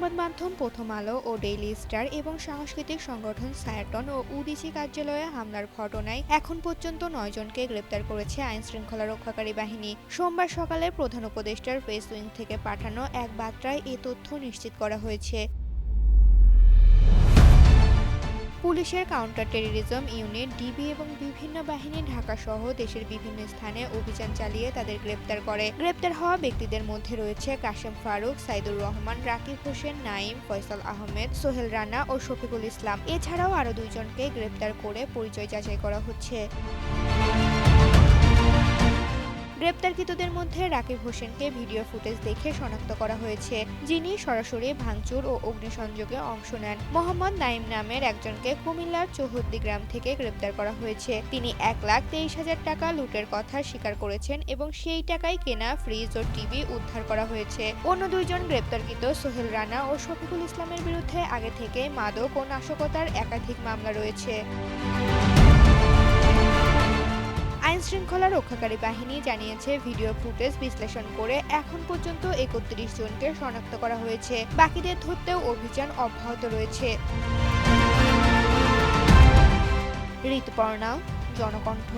সংবাদ মাধ্যম প্রথম আলো ও ডেইলি স্টার এবং সাংস্কৃতিক সংগঠন সায়াটন ও উডিসি কার্যালয়ে হামলার ঘটনায় এখন পর্যন্ত 9 জনকে গ্রেপ্তার করেছে আইনশৃঙ্খলা রক্ষাকারী বাহিনী। সোমবার সকালে প্রধান উপদেষ্টার প্রেস উইং থেকে পাঠানো এক বার্তায় এ তথ্য নিশ্চিত করা হয়েছে। পুলিশের কাউন্টার টেররিজম ইউনিট ডিবি এবং বিভিন্ন বাহিনী ঢাকা সহ দেশের বিভিন্ন স্থানে অভিযান চালিয়ে তাদের গ্রেপ্তার করে। গ্রেপ্তার হওয়া ব্যক্তিদের মধ্যে রয়েছে কাশেম ফারুক, সাইদুর রহমান, রাকিব হোসেন, নাইম, ফয়সাল আহমেদ, সোহেল রানা ও শফিকুল ইসলাম। এছাড়াও আরও 2 জনকে গ্রেপ্তার করে পরিচয় যাচাই করা হচ্ছে। গ্রেপ্তারকৃতদের মধ্যে রাকিব হোসেনকে ভিডিও ফুটেজ দেখে শনাক্ত করা হয়েছে, যিনি সরাসরি ভাঙচুর ও অগ্নিসংযোগে অংশ নেন। মোহাম্মদ নাইম নামের একজনকে কুমিল্লার চৌহদ্দি গ্রাম থেকে গ্রেপ্তার করা হয়েছে। তিনি 1,23,000 টাকা লুটের কথা স্বীকার করেছেন এবং সেই টাকায় কেনা ফ্রিজ ও টিভি উদ্ধার করা হয়েছে। অন্য 2 জন গ্রেপ্তারকৃত সোহেল রানা ও শফিকুল ইসলামের বিরুদ্ধে আগে থেকে মাদক ও নাশকতার একাধিক মামলা রয়েছে। আইনশৃঙ্খলা রক্ষাকারী বাহিনী জানিয়েছে, ভিডিও ফুটেজ বিশ্লেষণ করে এখন পর্যন্ত 31 জনকে শনাক্ত করা হয়েছে। বাকিদের ধরতেও অভিযান অব্যাহত রয়েছে। ঋতুপর্ণা, জনকণ্ঠ।